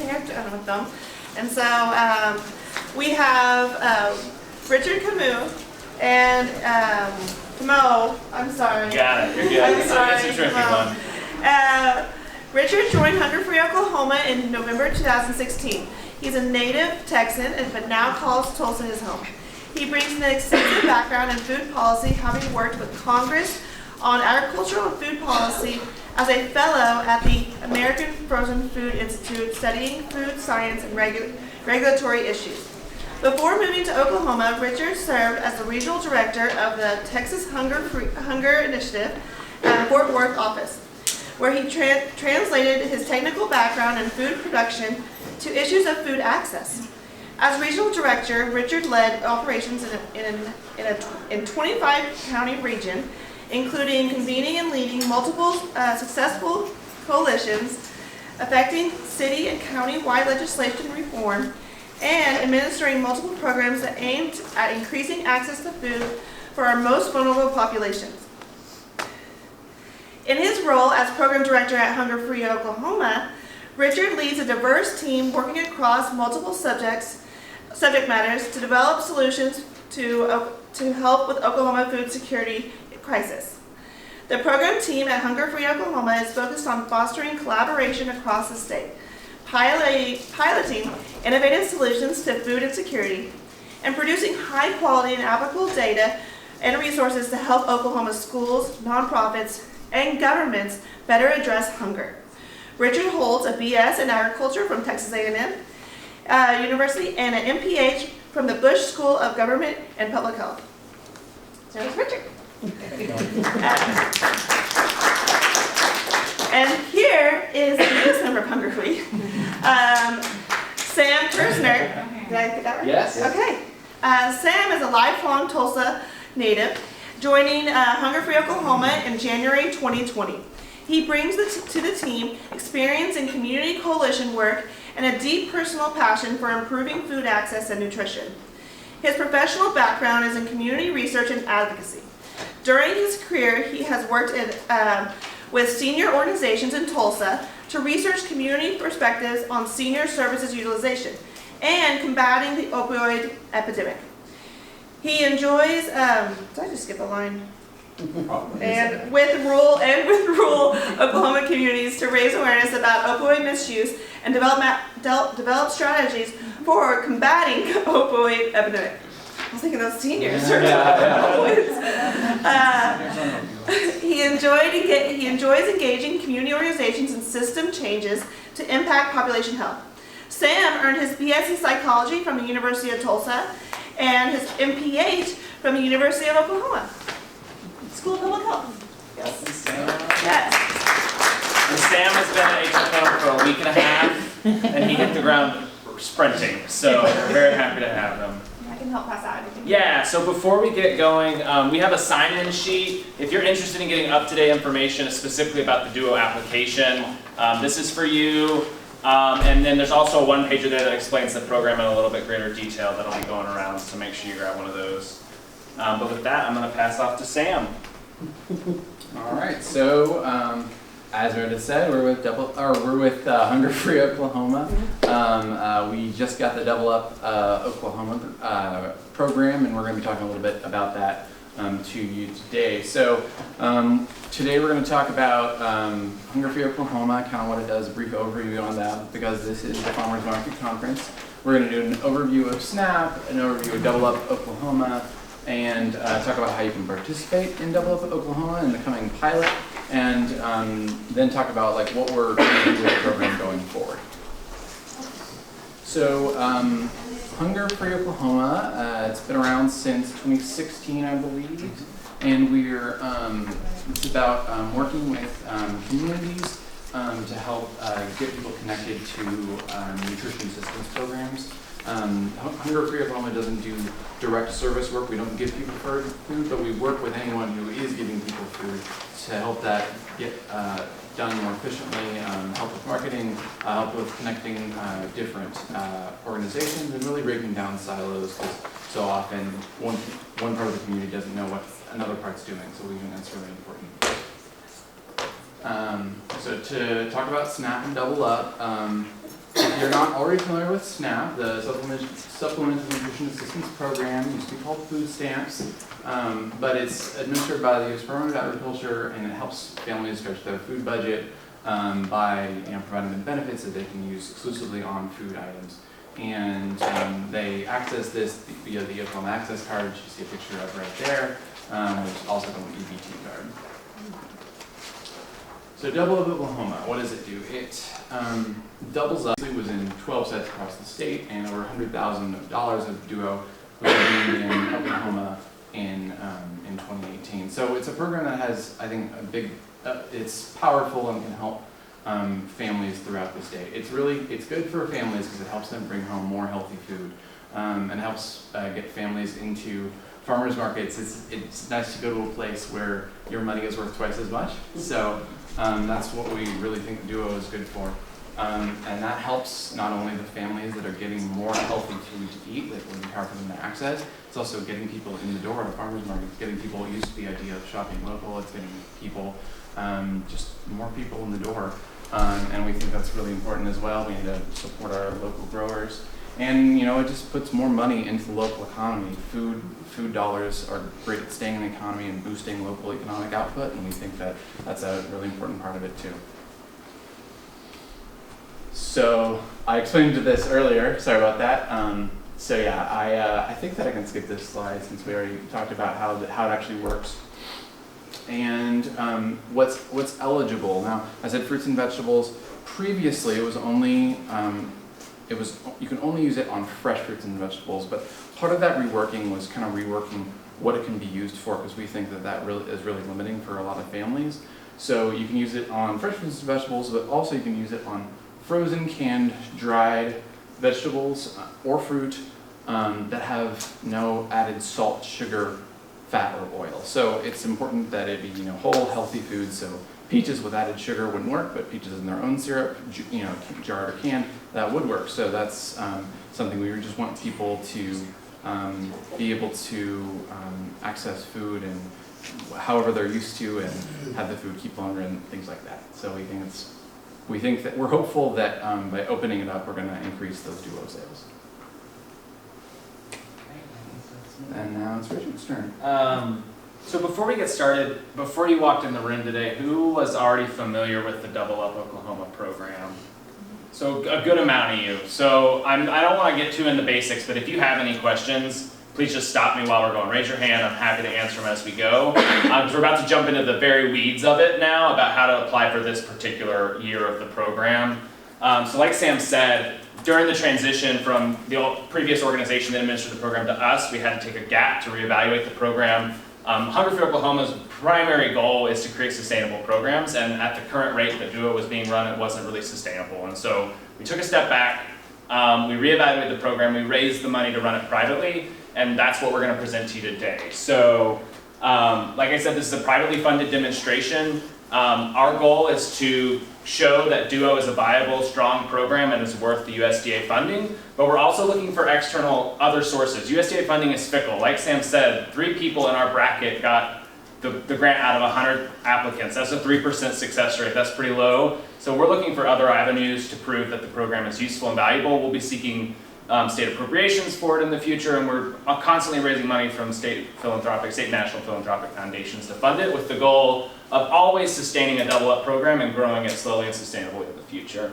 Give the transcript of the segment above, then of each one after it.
here with them. And so we have Richard Corneau and Corneau. I'm sorry. Got it. You're good. I'm sorry. It's a tricky one. Richard joined Hunger Free Oklahoma in November 2016. He's a native Texan, but now calls Tulsa his home. He brings an extensive background in food policy, having worked with Congress on agricultural and food policy as a fellow at the American Frozen Food Institute, studying food science and regulatory issues. Before moving to Oklahoma, Richard served as the regional director of the Texas Hunger Initiative at Fort Worth office, where he translated his technical background in food production to issues of food access. As regional director, Richard led operations in 25 county region, including convening and leading multiple successful coalitions affecting city and county-wide legislation reform, and administering multiple programs that aimed at increasing access to food for our most vulnerable populations. In his role as program director at Hunger Free Oklahoma, Richard leads a diverse team working across multiple subject matters to develop solutions to help with Oklahoma food security crisis. The program team at Hunger Free Oklahoma is focused on fostering collaboration across the state, piloting innovative solutions to food insecurity, and producing high quality and applicable data and resources to help Oklahoma schools, nonprofits, and governments better address hunger. Richard holds a BS in agriculture from Texas A&M University and an MPH from the Bush School of Government and Public Health. So it's Richard. And here is the newest member of Hunger Free, Sam Kirzner. Did I get that right? Yes. Okay. Sam is a lifelong Tulsa native, joining Hunger Free Oklahoma in January 2020. He brings to the team experience in community coalition work and a deep personal passion for improving food access and nutrition. His professional background is in community research and advocacy. During his career, he has worked with senior organizations in Tulsa to research community perspectives on senior services utilization and combating the opioid epidemic. He enjoys, did I just skip a line? And with rural Oklahoma communities to raise awareness about opioid misuse and develop strategies for combating opioid epidemic. I was thinking those seniors. He enjoys engaging community organizations in system changes to impact population health. Sam earned his BS in psychology from the University of Tulsa and his MPH from the University of Oklahoma School of Public Health. Yes. Yes. And Sam has been at HFO for a week and a half, and he hit the ground sprinting. So we're very happy to have him. I can help pass out anything. Yeah, so before we get going, we have a sign-in sheet. If you're interested in getting up-to-date information specifically about the Duo application, this is for you. And then there's also a one-pager there that explains the program in a little bit greater detail that'll be going around, so make sure you grab one of those. But with that, I'm going to pass off to Sam. All right, so as Meredith said, we're with Hunger Free Oklahoma. We just got the Double Up Oklahoma program, and we're going to be talking a little bit about that to you today. So today we're going to talk about Hunger Free Oklahoma, kind of what it does, a brief overview on that, because this is the Farmers Market Conference. We're going to do an overview of SNAP, an overview of Double Up Oklahoma, and talk about how you can participate in Double Up Oklahoma in the coming pilot, and then talk about like what we're going to do with the program going forward. So Hunger Free Oklahoma, it's been around since 2016, I believe, and we're it's about working with communities to help get people connected to nutrition assistance programs. Hunger Free Oklahoma doesn't do direct service work. We don't give people food, but we work with anyone who is giving people food to help that get done more efficiently, help with marketing, help with connecting different organizations, and really breaking down silos, because so often one part of the community doesn't know what another part's doing, so we think that's really important. So to talk about SNAP and Double Up, If you're not already familiar with SNAP, the Supplemental Nutrition Assistance Program, used to be called food stamps, but it's administered by the U.S. Department of Agriculture, and it helps families stretch their food budget by providing them benefits that they can use exclusively on food items. And they access this via the Oklahoma Access card, which you see a picture of right there, which is also called an EBT card. So Double Up Oklahoma, what does it do? It doubles up. It was in 12 sites across the state, and over $100,000 of Duo was being in Oklahoma in 2018. So it's a program that has, I think, a big, it's powerful and can help families throughout the state. It's good for families because it helps them bring home more healthy food and helps get families into farmers markets. It's nice to go to a place where your money is worth twice as much. So that's what we really think Duo is good for. And that helps not only the families that are getting more healthy food to eat, that will be hard for them to access, it's also getting people in the door at a farmer's market. It's getting people used to the idea of shopping local. It's getting people, just more people in the door. And we think that's really important as well. We need to support our local growers. And it just puts more money into the local economy. Food dollars are great at staying in the economy and boosting local economic output, and we think that that's a really important part of it too. So I explained this earlier, sorry about that. I think that I can skip this slide since we already talked about how it actually works. And what's eligible. Now, I said fruits and vegetables. Previously, it was only, you can only use it on fresh fruits and vegetables, but part of that reworking was kind of reworking what it can be used for, because we think that really is really limiting for a lot of families. So you can use it on fresh fruits and vegetables, but also you can use it on frozen, canned, dried vegetables or fruit that have no added salt, sugar, fat, or oil. So it's important that it be whole, healthy food. So peaches with added sugar wouldn't work, but peaches in their own syrup, jarred or canned, that would work. So that's something we just want people to be able to access food and however they're used to, and have the food keep longer and things like that. So we're hopeful that by opening it up, we're going to increase those Duo sales. And now it's Richard's turn. So before we get started, before you walked in the room today, who was already familiar with the Double Up Oklahoma program? So a good amount of you. So I don't want to get too into basics, but if you have any questions, please just stop me while we're going. Raise your hand. I'm happy to answer them as we go. Because we're about to jump into the very weeds of it now about how to apply for this particular year of the program. So like Sam said, during the transition from the previous organization that administered the program to us, we had to take a gap to reevaluate the program. Hunger Free Oklahoma's primary goal is to create sustainable programs, and at the current rate that Duo was being run, it wasn't really sustainable. And so we took a step back, we reevaluated the program, we raised the money to run it privately, and that's what we're going to present to you today. So, like I said, this is a privately funded demonstration. Our goal is to show that Duo is a viable, strong program and is worth the USDA funding, but we're also looking for external other sources. USDA funding is fickle. Like Sam said, 3 people in our bracket got the grant out of 100 applicants. That's a 3% success rate. That's pretty low. So we're looking for other avenues to prove that the program is useful and valuable. We'll be seeking state appropriations for it in the future, and we're constantly raising money from state and national philanthropic foundations to fund it, with the goal of always sustaining a Double Up program and growing it slowly and sustainably in the future.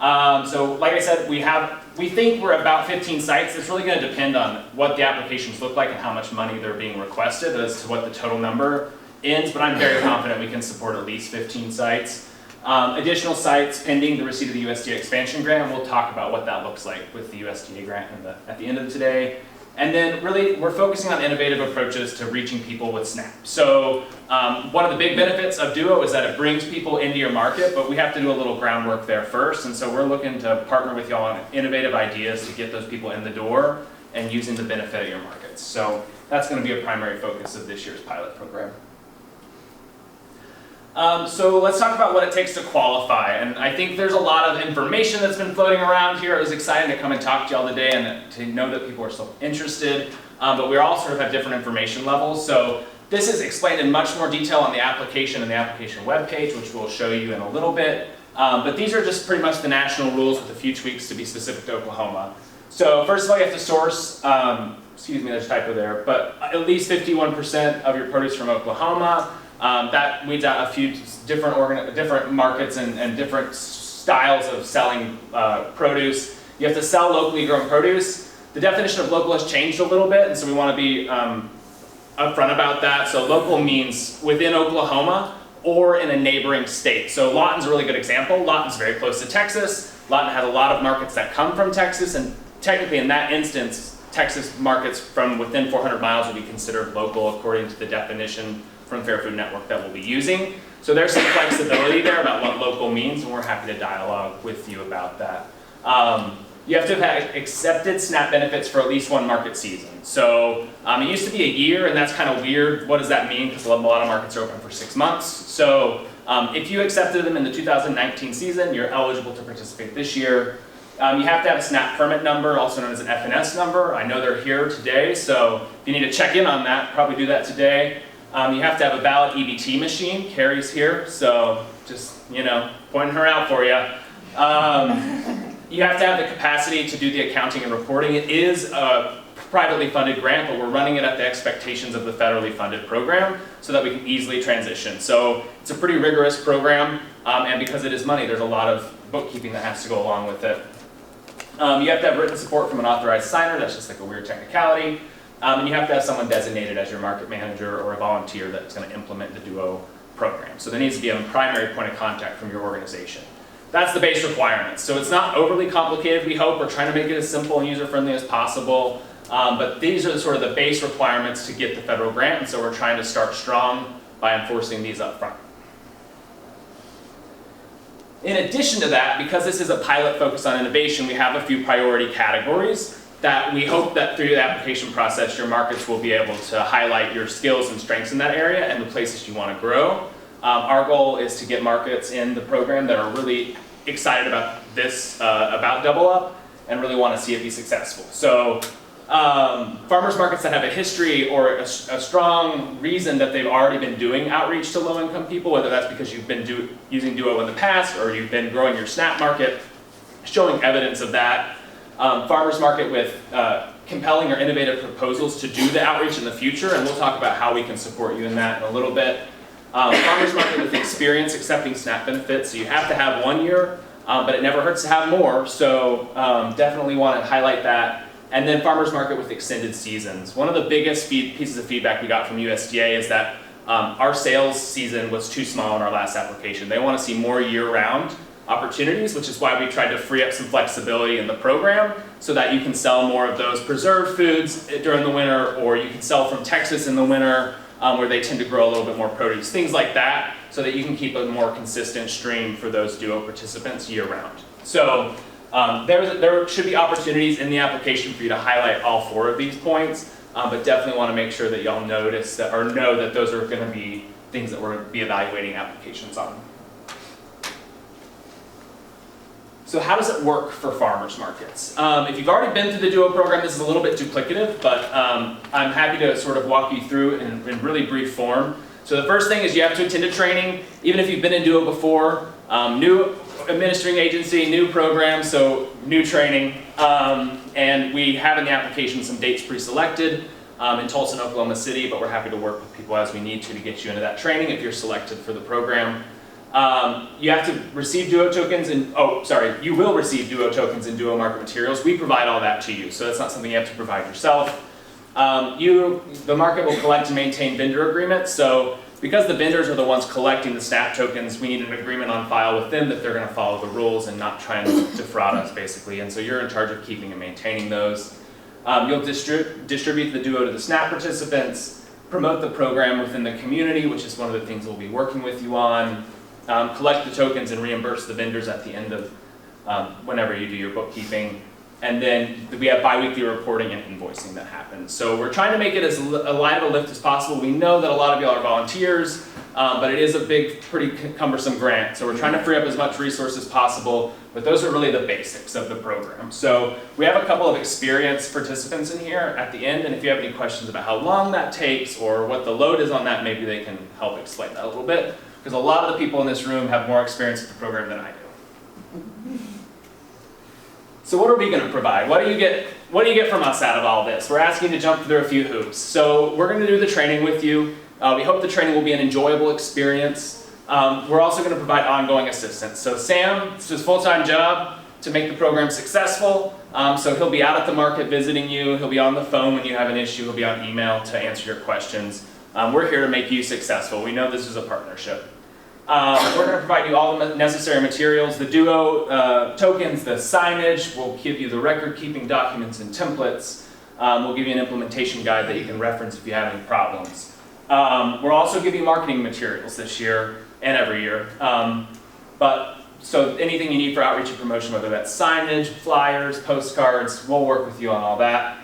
So like I said, we think we're about 15 sites. It's really going to depend on what the applications look like and how much money they're being requested as to what the total number is, but I'm very confident we can support at least 15 sites. Additional sites pending the receipt of the USDA expansion grant, and we'll talk about what that looks like with the USDA grant at the end of today. And then really, we're focusing on innovative approaches to reaching people with SNAP. So one of the big benefits of Duo is that it brings people into your market, but we have to do a little groundwork there first. And so we're looking to partner with y'all on innovative ideas to get those people in the door and using the benefit of your markets. So that's going to be a primary focus of this year's pilot program. So let's talk about what it takes to qualify. And I think there's a lot of information that's been floating around here. It was exciting to come and talk to y'all today and to know that people are so interested. But we all sort of have different information levels. So this is explained in much more detail on the application and the application webpage, which we'll show you in a little bit. But these are just pretty much the national rules with a few tweaks to be specific to Oklahoma. So first of all, you have to source, excuse me, there's a typo there, but at least 51% of your produce from Oklahoma. That weeds out a few different markets and different styles of selling produce. You have to sell locally grown produce. The definition of local has changed a little bit, and so we want to be upfront about that. So local means within Oklahoma or in a neighboring state. So Lawton's a really good example. Lawton's very close to Texas. Lawton has a lot of markets that come from Texas, and technically in that instance, Texas markets from within 400 miles would be considered local according to the definition from Fair Food Network that we'll be using. So there's some flexibility there about what local means, and we're happy to dialogue with you about that. You have to have accepted SNAP benefits for at least one market season. So it used to be a year, and that's kind of weird. What does that mean? Because a lot of markets are open for 6 months. So if you accepted them in the 2019 season, you're eligible to participate this year. You have to have a SNAP permit number, also known as an FNS number. I know they're here today, so if you need to check in on that, probably do that today. You have to have a valid EBT machine. Carrie's here, so just, pointing her out for you. You have to have the capacity to do the accounting and reporting. It is a privately funded grant, but we're running it at the expectations of the federally funded program so that we can easily transition. So it's a pretty rigorous program, and because it is money, there's a lot of bookkeeping that has to go along with it. You have to have written support from an authorized signer. That's just like a weird technicality. And you have to have someone designated as your market manager or a volunteer that's going to implement the Duo program. So there needs to be a primary point of contact from your organization. That's the base requirements. So it's not overly complicated, we hope. We're trying to make it as simple and user-friendly as possible. But these are sort of the base requirements to get the federal grant, and so we're trying to start strong by enforcing these up front. In addition to that, because this is a pilot focused on innovation, we have a few priority categories that we hope that through the application process, your markets will be able to highlight your skills and strengths in that area and the places you want to grow. Our goal is to get markets in the program that are really excited about this, about Double Up, and really want to see it be successful. So farmers markets that have a history or a strong reason that they've already been doing outreach to low-income people, whether that's because you've been using Duo in the past or you've been growing your SNAP market, showing evidence of that. Farmers market with compelling or innovative proposals to do the outreach in the future, and we'll talk about how we can support you in that in a little bit. Farmers market with experience accepting SNAP benefits, so you have to have 1 year, but it never hurts to have more, so definitely want to highlight that. And then farmers market with extended seasons. One of the biggest pieces of feedback we got from USDA is that our sales season was too small in our last application. They want to see more year-round opportunities, which is why we tried to free up some flexibility in the program so that you can sell more of those preserved foods during the winter, or you can sell from Texas in the winter where they tend to grow a little bit more produce, things like that, so that you can keep a more consistent stream for those Duo participants year-round. So there should be opportunities in the application for you to highlight all 4 of these points, but definitely want to make sure that y'all notice that, or know that those are going to be things that we're going to be evaluating applications on. So how does it work for farmers markets? If you've already been through the Duo program, this is a little bit duplicative, but I'm happy to sort of walk you through it in really brief form. So the first thing is you have to attend a training, even if you've been in Duo before. New administering agency, new program, so new training. And we have in the application some dates pre-selected in Tulsa and Oklahoma City, but we're happy to work with people as we need to get you into that training if you're selected for the program. You have to receive Duo tokens and, you will receive Duo tokens and Duo market materials. We provide all that to you, so that's not something you have to provide yourself. The market will collect and maintain vendor agreements, so because the vendors are the ones collecting the SNAP tokens, we need an agreement on file with them that they're going to follow the rules and not try and defraud us, basically, and so you're in charge of keeping and maintaining those. You'll distribute the Duo to the SNAP participants, promote the program within the community, which is one of the things we'll be working with you on. Collect the tokens and reimburse the vendors at the end of whenever you do your bookkeeping. And then we have bi-weekly reporting and invoicing that happens. So we're trying to make it as light of a lift as possible. We know that a lot of y'all are volunteers, but it is a big, pretty cumbersome grant. So we're trying to free up as much resources as possible, but those are really the basics of the program. So we have a couple of experienced participants in here at the end, and if you have any questions about how long that takes or what the load is on that, maybe they can help explain that a little bit. Because a lot of the people in this room have more experience with the program than I do. So what are we going to provide? What do you get from us out of all this? We're asking you to jump through a few hoops. So we're going to do the training with you. We hope the training will be an enjoyable experience. We're also going to provide ongoing assistance. So Sam, it's his full-time job to make the program successful. So he'll be out at the market visiting you. He'll be on the phone when you have an issue. He'll be on email to answer your questions. We're here to make you successful. We know this is a partnership. We're going to provide you all the necessary materials, the Duo tokens, the signage. We'll give you the record-keeping documents and templates. We'll give you an implementation guide that you can reference if you have any problems. We'll also give you marketing materials this year and every year. So anything you need for outreach and promotion, whether that's signage, flyers, postcards, we'll work with you on all that.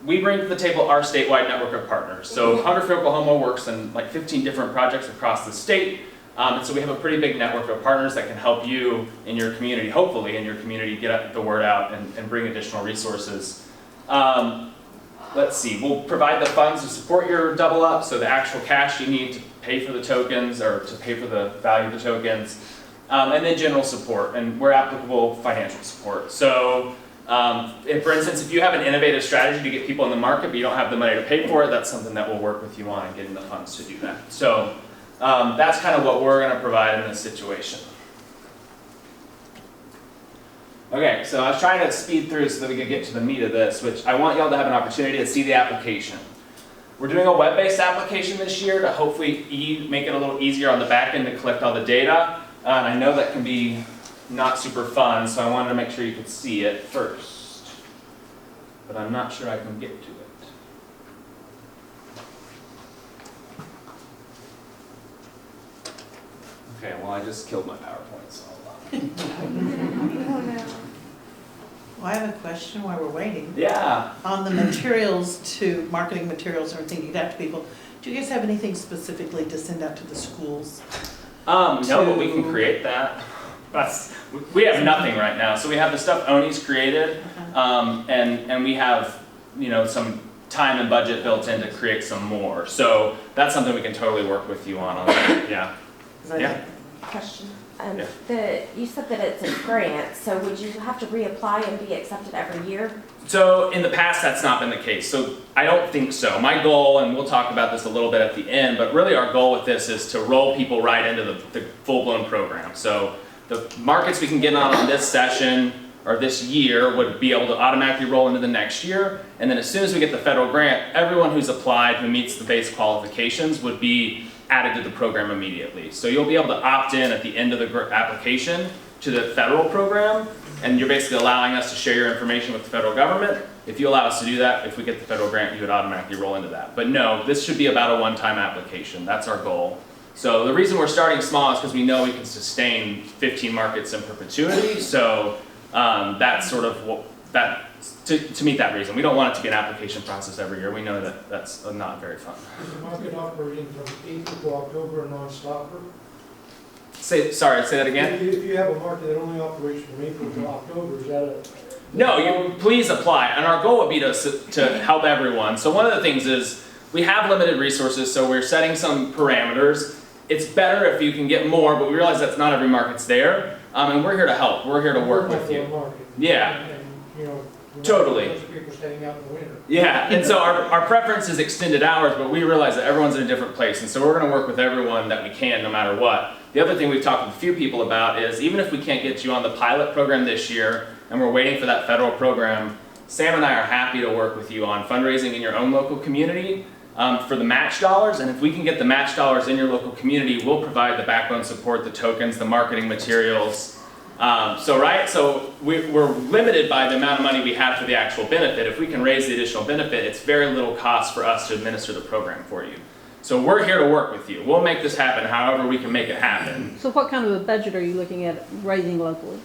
We bring to the table our statewide network of partners. So Hunger Free Oklahoma works in like 15 different projects across the state. And so we have a pretty big network of partners that can help you in your community, hopefully in your community, get the word out and bring additional resources. Let's see, we'll provide the funds to support your double up, so the actual cash you need to pay for the tokens or to pay for the value of the tokens. And then general support, and where applicable, financial support. So for instance, if you have an innovative strategy to get people in the market but you don't have the money to pay for it, that's something that we'll work with you on and getting the funds to do that. So that's kind of what we're going to provide in this situation. Okay, so I was trying to speed through so that we could get to the meat of this, which I want y'all to have an opportunity to see the application. We're doing a web-based application this year to hopefully make it a little easier on the back end to collect all the data. And I know that can be not super fun, so I wanted to make sure you could see it first. But I'm not sure I can get to it. Okay, well I just killed my PowerPoint, so Well, I have a question while we're waiting. yeah. On the materials marketing materials and everything you got to people, do you guys have anything specifically to send out to the schools? No, but we can create that. We have nothing right now. So we have the stuff Oni's created, and we have, some time and budget built in to create some more. So that's something we can totally work with you on that. Yeah. Yeah. Question. Yeah. You said that it's a grant, so would you have to reapply and be accepted every year? So in the past, that's not been the case. So I don't think so. My goal, and we'll talk about this a little bit at the end, but really our goal with this is to roll people right into the full-blown program. So the markets we can get on this session or this year would be able to automatically roll into the next year. And then as soon as we get the federal grant, everyone who's applied who meets the base qualifications would be added to the program immediately. So you'll be able to opt in at the end of the application to the federal program, and you're basically allowing us to share your information with the federal government. If you allow us to do that, if we get the federal grant, you would automatically roll into that. But no, this should be about a one-time application. That's our goal. So the reason we're starting small is because we know we can sustain 15 markets in perpetuity. So that's sort of what to meet that reason. We don't want it to be an application process every year. We know that that's not very fun. Is the market operating from April to October non-stopper? Say that again? If you have a market that only operates from April to October, is that a... No, you please apply. And our goal would be to help everyone. So one of the things is we have limited resources, so we're setting some parameters. It's better if you can get more, but we realize that's not every market's there. And we're here to help. We're here to work with you. Yeah. Totally. People staying out in the winter. Yeah, and so our preference is extended hours, but we realize that everyone's in a different place, and so we're going to work with everyone that we can, no matter what. The other thing we've talked with a few people about is even if we can't get you on the pilot program this year, and we're waiting for that federal program, Sam and I are happy to work with you on fundraising in your own local community for the match dollars, and if we can get the match dollars in your local community, we'll provide the backbone support, the tokens, the marketing materials. So we're limited by the amount of money we have for the actual benefit. If we can raise the additional benefit, it's very little cost for us to administer the program for you. So we're here to work with you. We'll make this happen however we can make it happen. So what kind of a budget are you looking at raising locally?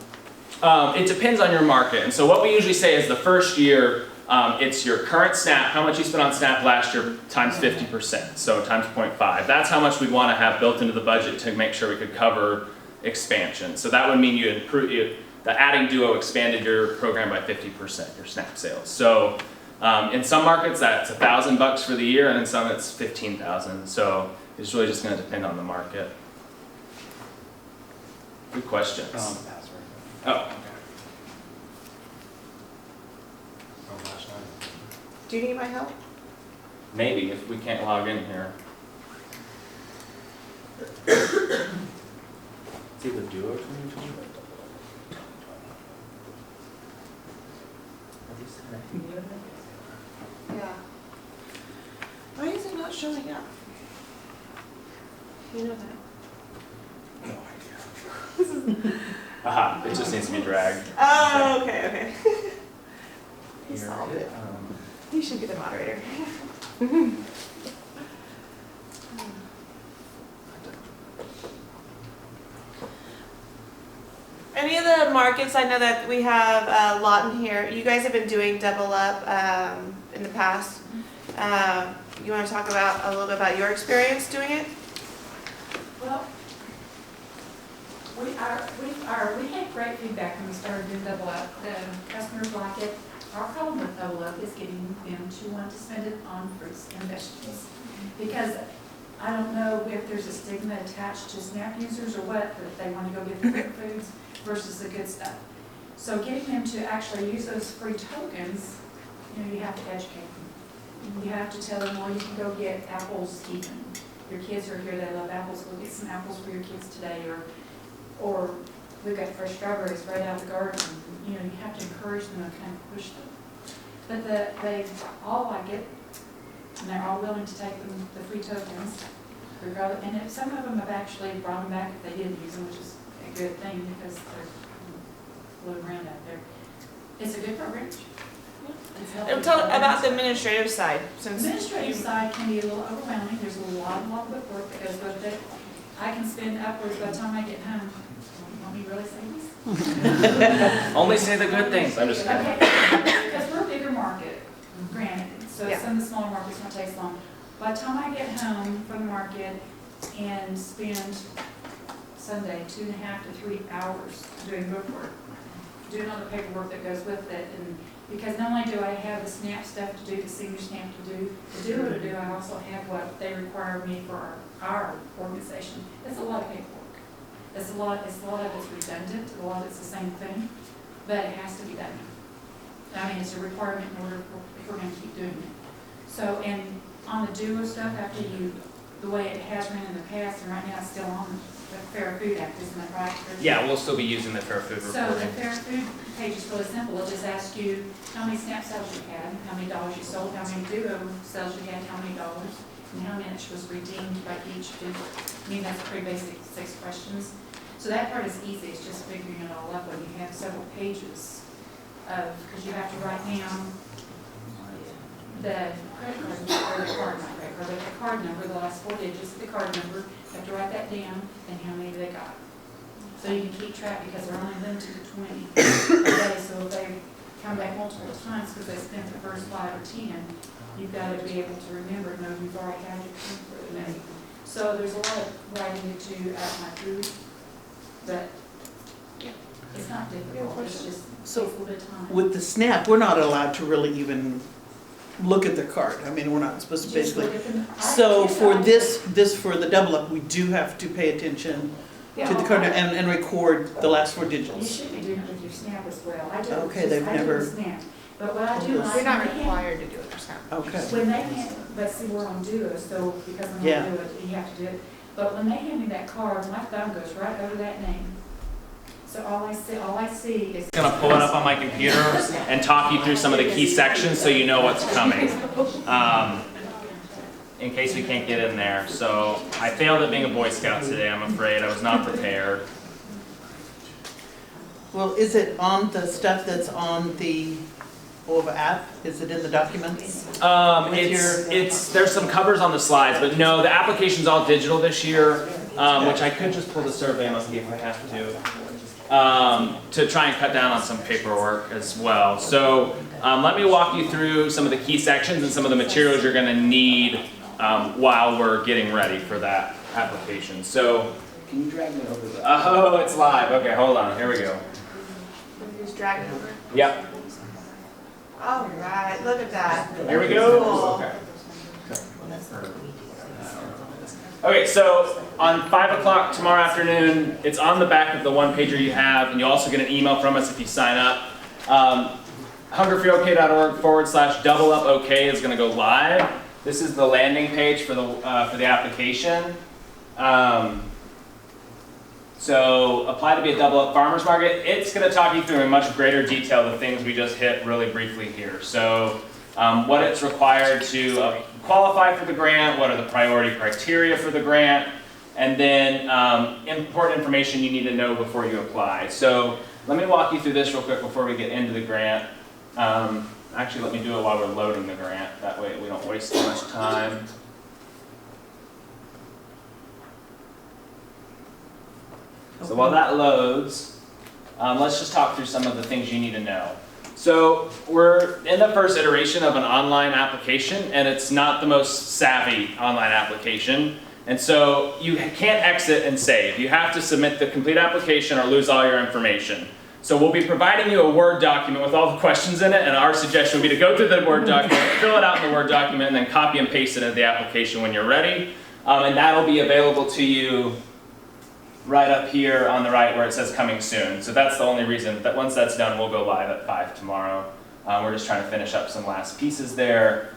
It depends on your market. And so what we usually say is the first year, it's your current SNAP, how much you spent on SNAP last year, times 50%, so times 0.5. That's how much we'd want to have built into the budget to make sure we could cover expansion. So that would mean you improve the adding Duo expanded your program by 50%, your SNAP sales. So in some markets that's $1,000 for the year, and in some it's $15,000. So it's really just going to depend on the market. Good questions. Password. Oh, okay. Do you need my help? Maybe if we can't log in here. See the Duo 2020? Yeah. Why is it not showing up? You know that. No idea. Aha, it just needs to be dragged. Oh, okay. He Here solved it it. is. You should be the moderator. Any of the markets, I know that we have Lawton here. You guys have been doing double up in the past. You want to talk about a little bit about your experience doing it? Well, we had great feedback when we started doing double up. The customers like it. Our problem with double up is getting them to want to spend it on fruits and vegetables. Because I don't know if there's a stigma attached to SNAP users or what, that they want to go get the quick foods versus the good stuff. So getting them to actually use those free tokens, you have to educate them. You have to tell them, well, you can go get apples even. Your kids are here, they love apples, go get some apples for your kids today, or we've got fresh strawberries right out of the garden. You have to encourage them and kind of push them. But they all like it, and they're all willing to take the free tokens, regardless. And if some of them have actually brought them back if they didn't use them, which is a good thing because they're floating around out there. It's a good program. It's healthy Tell about programs. the administrative side. Since Administrative side can be a little overwhelming. There's a lot of work that goes with it. I can spend upwards by the time I get home. Want me to really say this? Only say the good things. I'm just kidding. Okay, because we're a bigger market, granted, so Yeah. some of the smaller markets might take long. By the time I get home from the market and spend Sunday 2.5 to 3 hours doing bookwork, doing all the paperwork that goes with it, and because not only do I have the SNAP stuff to do, the senior SNAP to do, I also have what they require me for our organization. It's a lot of paperwork. It's a lot of it's redundant, a lot of it's the same thing, but it has to be done. I mean, it's a requirement in order if we're going to keep doing it. So, and on the Duo stuff, after the way it has been in the past, and right now it's still on the Fair Food Act, isn't that right? Yeah, we'll still be using the Fair Food So the reporting. Fair Food page is really simple. It'll just ask you how many SNAP sales you had, how many dollars you sold, how many Duo sales you had, how many dollars, and how much was redeemed by each bid. I mean, that's pretty basic 6 questions. So that part is easy. It's just figuring it all up when you have several pages of, because you have to write down the credit card, or the card, not credit card, but the card number, the last 4 digits of the card number. You have to write that down and how many they got. So you can keep track because they're only limited to 20 a day. So if they come back multiple times because they spent the first 5 or 10, you've got to be able to remember, know you've already had your food for the day. So there's a lot of writing to out my food, but it's not difficult. It's just So, takes a little bit of time. with the SNAP, we're not allowed to really even look at the card. I mean, we're not supposed to Just basically. look at them. So for this for the double up, we do have to pay attention to the card and record the last 4 You digits. should be doing it with your SNAP as well. I do it Okay, just- they've I do it never- with SNAP. But what I do, You're when I you're not when they hand- required to do it yourself. Okay. When they hand, but see, we're on Duo, so because I'm Yeah. on Duo, you have to do it. But when they hand me that card, my thumb goes right over that name. So all I see is. I'm gonna pull it up on my computer and talk you through some of the key sections so you know what's coming. In case we can't get in there. So I failed at being a Boy Scout today, I'm afraid. I was not prepared. Well, is it on the stuff that's on the OVA app? Is it in the documents? There's some covers on the slides, but no, the application's all digital this year, which I could just pull the survey monkey if I have to try and cut down on some paperwork as well. So let me walk you through some of the key sections and some of the materials you're gonna need while we're getting ready for that application. So, Can you drag me over the? oh, it's live. Okay, hold on, here we go. Just drag it over. Yep, All right, look at that. here we go. Cool. Okay, so on 5 o'clock tomorrow afternoon, it's on the back of the one-pager you have, and you'll also get an email from us if you sign up. hungerfreeok.org/double-up-OK is going to go live. This is the landing page for the application. So apply to be a double-up farmers market. It's going to talk you through in much greater detail the things we just hit really briefly here. So what it's required to qualify for the grant, what are the priority criteria for the grant, and then important information you need to know before you apply. So let me walk you through this real quick before we get into the grant. Actually, let me do it while we're loading the grant. That way we don't waste too much time. So while that loads, let's just talk through some of the things you need to know. So we're in the first iteration of an online application, and it's not the most savvy online application. And so you can't exit and save. You have to submit the complete application or lose all your information. So we'll be providing you a Word document with all the questions in it, and our suggestion would be to go through the Word document, fill it out in the Word document, and then copy and paste it into the application when you're ready. And that'll be available to you right up here on the right where it says coming soon. So that's the only reason that once that's done, we'll go live at 5 tomorrow. We're just trying to finish up some last pieces there.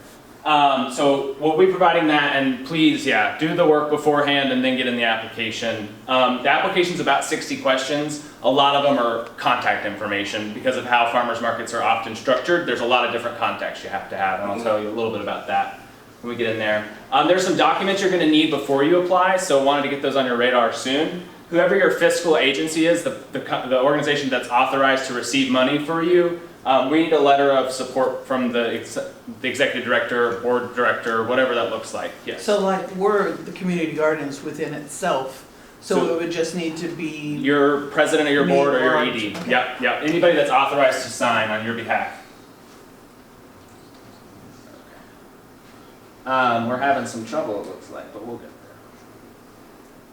So we'll be providing that, and please, yeah, do the work beforehand and then get in the application. The application's about 60 questions. A lot of them are contact information because of how farmers markets are often structured. There's a lot of different contacts you have to have, and I'll tell you a little bit about that when we get in there. There's some documents you're going to need before you apply, so wanted to get those on your radar soon. Whoever your fiscal agency is, the organization that's authorized to receive money for you, we need a letter of support from the executive director, board director, whatever that looks like. Yes. So like we're the community gardens within itself, so it would just need to be. Your president of your board or your ED. Okay. Yep, yep. Anybody that's authorized to sign on your behalf. We're having some trouble, it looks like, but we'll get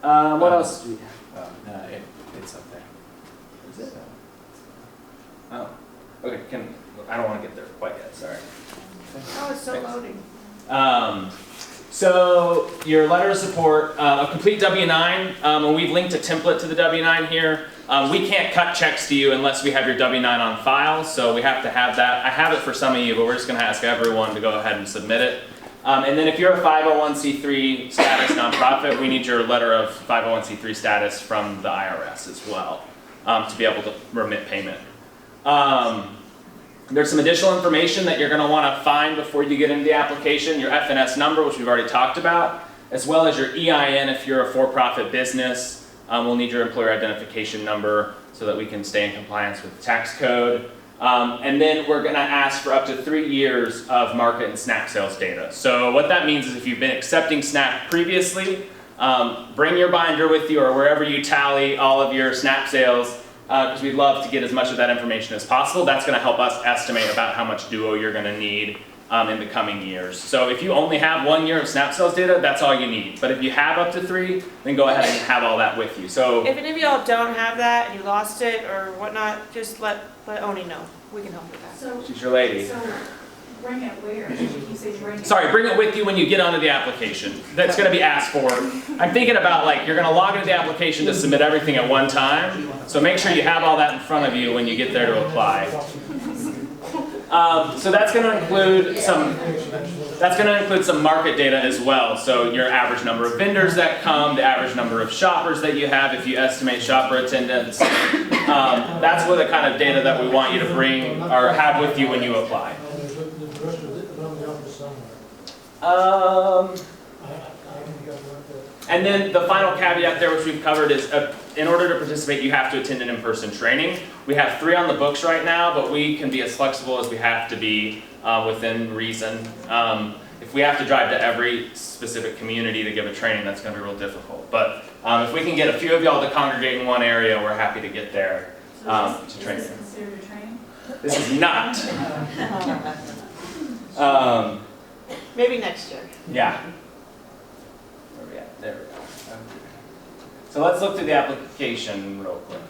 there. What else do we have? It's up there. Is it? Oh, okay. I don't want to get there quite yet. Sorry. Oh, it's still loading. So your letter of support, a complete W-9, and we've linked a template to the W-9 here. We can't cut checks to you unless we have your W-9 on file, so we have to have that. I have it for some of you, but we're just going to ask everyone to go ahead and submit it. And then if you're a 501c3 status nonprofit, we need your letter of 501c3 status from the IRS as well to be able to remit payment. There's some additional information that you're going to want to find before you get into the application. Your FNS number, which we've already talked about, as well as your EIN if you're a for-profit business. We'll need your employer identification number so that we can stay in compliance with the tax code. And then we're going to ask for up to 3 years of market and SNAP sales data. So what that means is if you've been accepting SNAP previously, bring your binder with you or wherever you tally all of your SNAP sales, because we'd love to get as much of that information as possible. That's going to help us estimate about how much Duo you're going to need in the coming years. So if you only have 1 year of SNAP sales data, that's all you need. But if you have up to 3, then go ahead and have all that with you. So If any of y'all don't have that and you lost it or whatnot, just let Oni know. We can help with that. So, she's your lady. so bring it where? You say bring it. Sorry, bring it with you when you get onto the application. That's going to be asked for. I'm thinking about like you're going to log into the application to submit everything at one time. So make sure you have all that in front of you when you get there to apply. So that's going to include some market data as well. So your average number of vendors that come, the average number of shoppers that you have if you estimate shopper attendance. That's what the kind of data that we want you to bring or have with you when you apply. And then the final caveat there, which we've covered, is in order to participate, you have to attend an in-person training. We have 3 on the books right now, but we can be as flexible as we have to be within reason. If we have to drive to every specific community to give a training, that's going to be real difficult. But if we can get a few of y'all to congregate in one area, we're happy to get there to train. Is this considered a training? This is not. Maybe next year. Yeah. Where are we at? There we go. So let's look through the application real quick.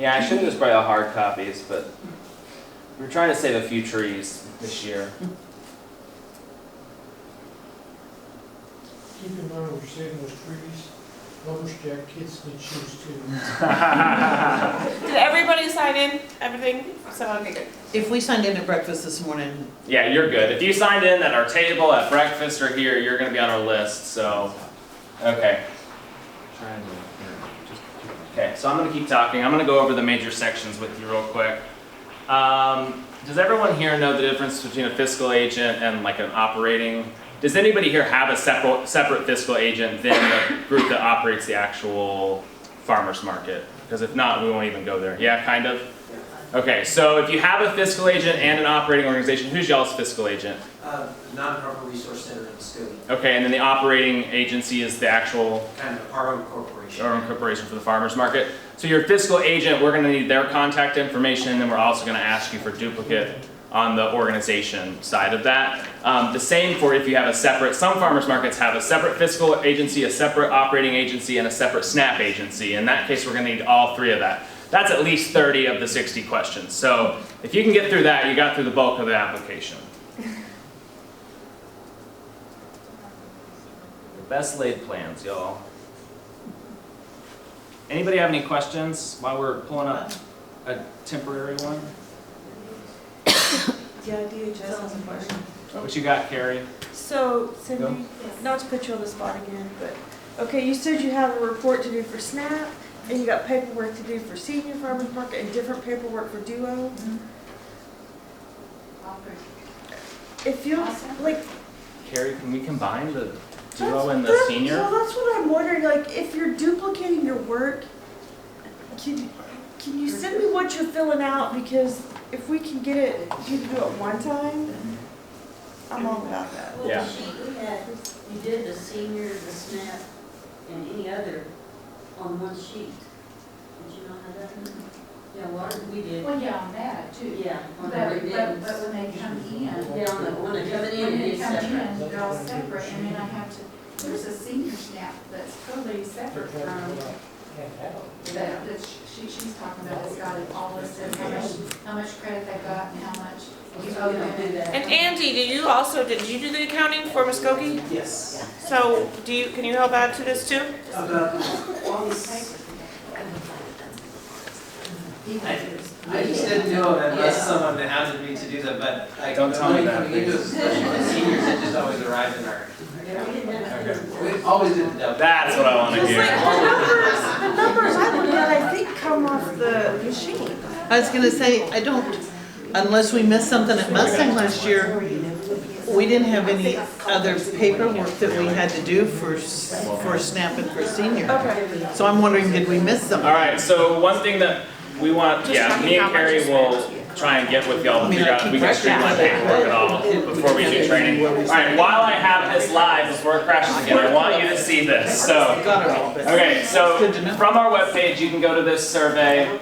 Yeah, I should have just brought out hard copies, but we're trying to save a few trees this year. Keep in mind, we're saving those trees, lumberjack kids need shoes too. Did everybody sign in? Everything? So, okay, good. If we signed in at breakfast this morning, Yeah, you're good. If you signed in at our table, at breakfast, or here, you're gonna be on our list, so, okay. Okay, so I'm gonna keep talking. I'm gonna go over the major sections with you real quick. Does everyone here know the difference between a fiscal agent and like an operating? Does anybody here have a separate fiscal agent than the group that operates the actual farmer's market? Because if not, we won't even go there. Yeah, kind of? Okay, so if you have a fiscal agent and an operating organization, who's y'all's fiscal agent? Non-Harbor Resource Center in Muskogee, Okay, and then the operating agency is the actual kind of our own corporation. or corporation for the farmer's market. So your fiscal agent, we're gonna need their contact information, and then we're also gonna ask you for duplicate on the organization side of that. The same for if you have a separate, some farmers markets have a separate fiscal agency, a separate operating agency, and a separate SNAP agency. In that case, we're gonna need all three of that. That's at least 30 of the 60 questions. So if you can get through that, you got through the bulk of the application. The best laid plans, y'all. Anybody have any questions while we're pulling up a temporary one? Yeah, DHS has a question. What you got, Carrie? So, Go. Cindy, not to put you on the spot again, but, okay, you said you have a report to do for SNAP, and you got paperwork to do for senior farmers market, and different paperwork for duo. It feels like. Carrie, can we combine the duo and the senior? Well, that's what I'm wondering, like, if you're duplicating your work, can you send me what you're filling out, because if we can get it, you can do it one time, I'm all about that. Well, Yeah. the sheet we had, you did the senior, the SNAP, and any other on one sheet. Did you not have that? Yeah, water, we did. Well, yeah, on that too. Yeah. on But, the but, remittance. but when they come in, Yeah, on the one that coming in, when it they is come separate. in, they're all separate, and then I have to, there's a senior SNAP that's totally separate from that she's talking about. It's got it all listed, how much credit they got and how much you owe We don't do them. that. And Angie, did you do the accounting for Muskogee? Yes. So, can you help add to this too? I just didn't know it unless someone hounded me to do that, but like. Don't tell me that, Coming into, especially with seniors, it just always arrived in our, we always did the double. That's what I want to It's hear. like the numbers I look at, I think come off the machine. I was gonna say, I don't, unless we missed something at Mustang last year, we didn't have any other paperwork that we had to do for SNAP and for senior. Okay. So I'm wondering, did we miss something? All right, so one thing that we want, Just yeah, checking me how and much Carrie is will spent. try and get with y'all to I mean, figure I out if we keep can streamline record of it, paperwork at all but before we do training. All right, while I have this live, before it crashes again, I want you to see this, so. Got it all, but. Okay, so Good to know. from our webpage, you can go to this survey.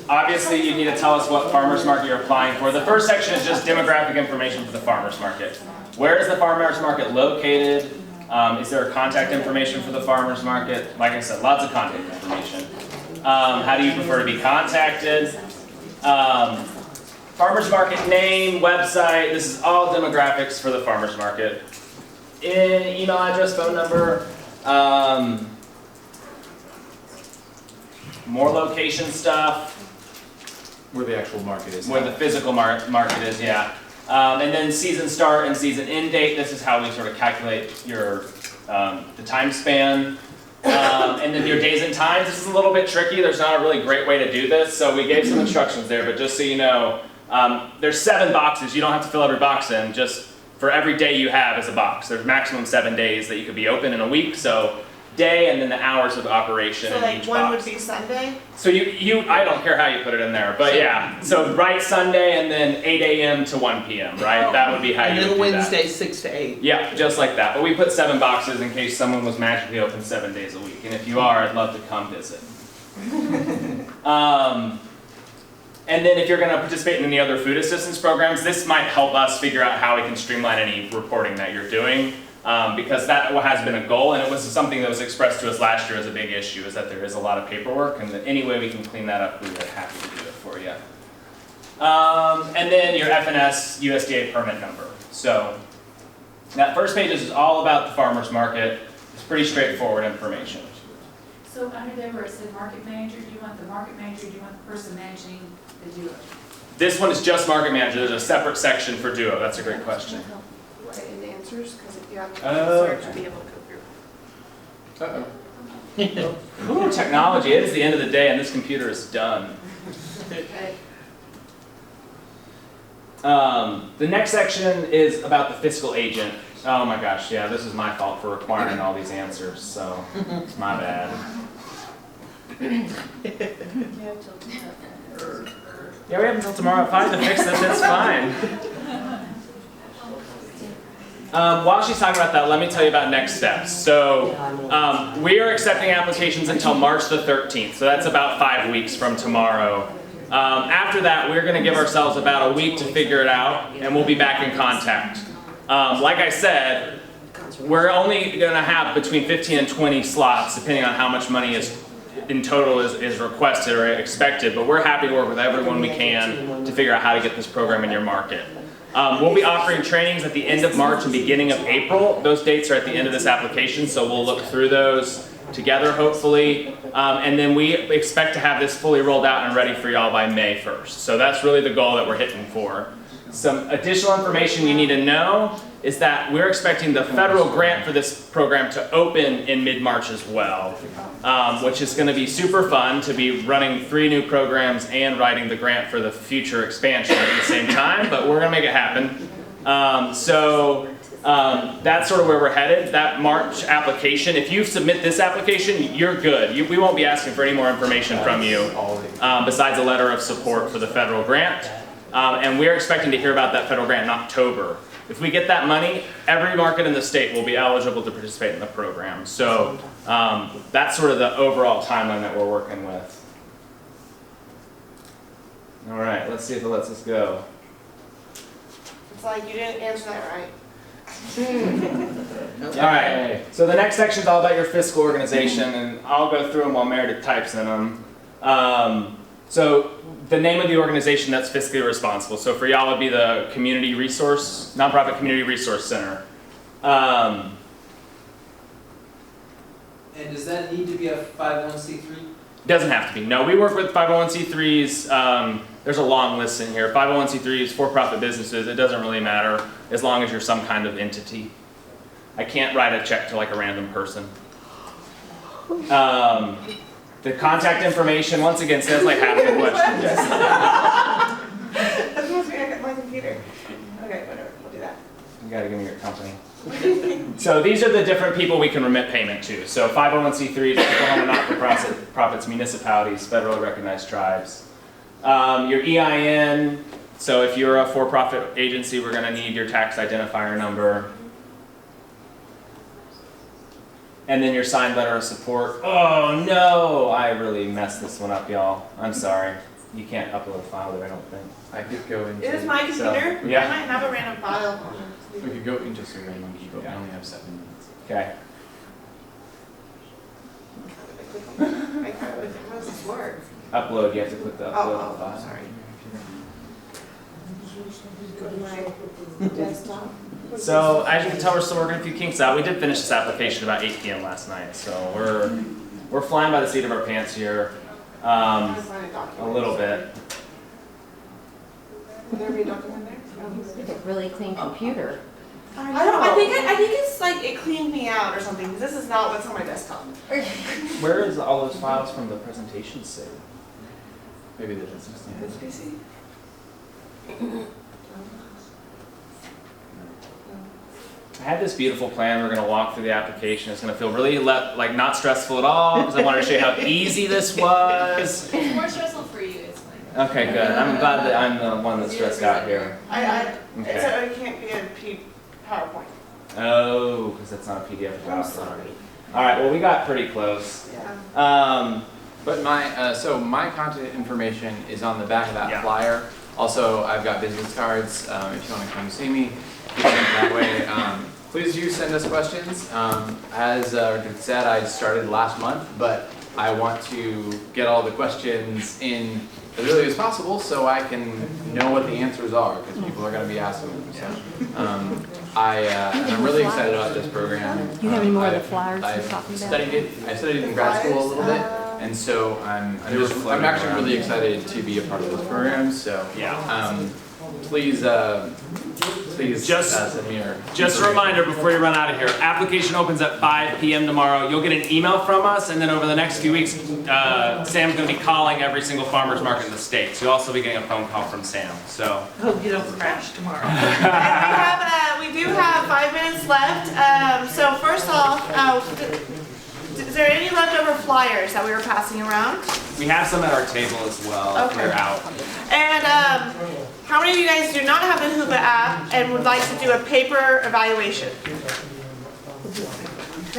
Obviously, you need to tell us what farmer's market you're applying for. The first section is just demographic information for the farmer's market. Where is the farmer's market located? Is there a contact information for the farmer's market? Like I said, lots of contact information. How do you prefer to be contacted? Farmer's market name, website, this is all demographics for the farmer's market. Email address, phone number. More location stuff, Where the actual market is. where the physical market is, yeah. And then season start and season end date, this is how we sort of calculate your, the time span. And then your days and times, this is a little bit tricky, there's not a really great way to do this, so we gave some instructions there, but just so you know, there's 7 boxes, you don't have to fill every box in, just for every day you have is a box. There's maximum 7 days that you could be open in a week, so day and then the hours of operation So in like each one box. would be Sunday? So I don't care how you put it in there, but yeah, so write Sunday and then 8 a.m. to 1 p.m., right? That would be how And you would then do that. Wednesday, 6 to 8. Yeah, just like that, but we put 7 boxes in case someone was magically open 7 days a week, and if you are, I'd love to come visit. And then if you're gonna participate in any other food assistance programs, this might help us figure out how we can streamline any reporting that you're doing. because that has been a goal, and it was something that was expressed to us last year as a big issue, is that there is a lot of paperwork, and that any way we can clean that up, we are happy to do it for you. And then your FNS USDA permit number. So that first page is all about the farmer's market. It's pretty straightforward information. So under there where it said market manager, do you want the market manager, do you want the person managing the duo? This one is just market manager. There's a separate section for Duo. That's a great question. Write in the answers, because if you have to Oh, search, okay. you'll be able to go through. Ooh, technology. It is the end of the day, and this computer is done. Okay. The next section is about the fiscal agent. Oh my gosh, yeah, this is my fault for requiring all these answers, so it's my bad. Yeah, we have until tomorrow at 5 to fix this, it's fine. While she's talking about that, let me tell you about next steps. So we are accepting applications until March the 13th, so that's about 5 weeks from tomorrow. After that, we're going to give ourselves about a week to figure it out, and we'll be back in contact. Like I said, we're only going to have between 15 and 20 slots, depending on how much money is in total is requested or expected, but we're happy to work with everyone we can to figure out how to get this program in your market. We'll be offering trainings at the end of March and beginning of April. Those dates are at the end of this application, so we'll look through those together, hopefully. And then we expect to have this fully rolled out and ready for y'all by May 1st. So that's really the goal that we're hitting for. Some additional information you need to know is that we're expecting the federal grant for this program to open in mid-March as well, which is going to be super fun to be running 3 new programs and writing the grant for the future expansion at the same time, but we're going to make it happen. That's sort of where we're headed. That March application, if you submit this application, you're good. We won't be asking for any more information from you besides a letter of support for the federal grant. And we're expecting to hear about that federal grant in October. If we get that money, every market in the state will be eligible to participate in the program. So that's sort of the overall timeline that we're working with. All right, let's see if it lets us go. It's like you didn't answer that right. All right, so the next section is all about your fiscal organization, and I'll go through them while Meredith types in them. So the name of the organization that's fiscally responsible. So for y'all, it would be the Nonprofit Community Resource Center. And does that need to be a 501c3? Doesn't have to be. No, we work with 501c3s. There's a long list in here. 501c3s, for-profit businesses, it doesn't really matter as long as you're some kind of entity. I can't write a check to like a random person. The contact information, once again, says like half the questions. That's supposed to be at my computer. Okay, whatever, we'll do that. You gotta give me your company. So these are the different people we can remit payment to. So 501c3s, Oklahoma not-for-profits, municipalities, federally recognized tribes. Your EIN, so if you're a for-profit agency, we're gonna need your tax identifier number. And then your signed letter of support. Oh no, I really messed this one up, y'all. I'm sorry. You can't upload a file there, I don't think. I could go into. It is my computer. yeah. I might have a random file. We could go into some random keyboard. I only have 7 minutes. Okay. How does this work? Upload, you have to click the upload Oh, file. sorry. Go to my desktop. So as you can tell, we're still working a few kinks out. We did finish this application about 8 p.m. last night, so we're flying by the seat of our pants here, a little bit. Would there be a document there? It's a really clean computer. I think it's like it cleaned me out or something, because this is not what's on my desktop. Where is all those files from the presentation saved? Maybe they just This PC? I had this beautiful plan. We're going to walk through the application. It's going to feel really like not stressful at all because I wanted to show you how easy this was. It's more stressful for you, it's fine. Okay, good. I'm glad that I'm the one that's stressed out here. Okay. Okay. So it can't be a PowerPoint. Oh, because that's not a PDF I'm document. sorry. All right. Well, we got pretty close. Yeah. But so my contact information is on the back of that Yeah. flyer. Also, I've got business cards. If you want to come see me, you can that way. please do send us questions. As Richard said, I started last month, but I want to get all the questions in as early as possible so I can know what the answers are, because people are going to be asking them. So, I'm really excited about this program. Do you have any more of the I've- flyers you're I've talking about? studied it. I studied it in grad school a little bit, and so I'm actually really excited to be a part of this program. So Yeah. please send me your Just a reminder before you run out of here, application opens at 5 p.m. tomorrow. You'll get an email from us, and then over the next few weeks, Sam's going to be calling every single farmer's market in the state. So you'll also be getting a phone call from Sam. So Hope you don't crash tomorrow. We do have 5 minutes left. So first off, is there any leftover flyers that we were passing around? we have some at our table as well. If Okay. we're out. And how many of you guys do not have the Hoopa app and would like to do a paper evaluation?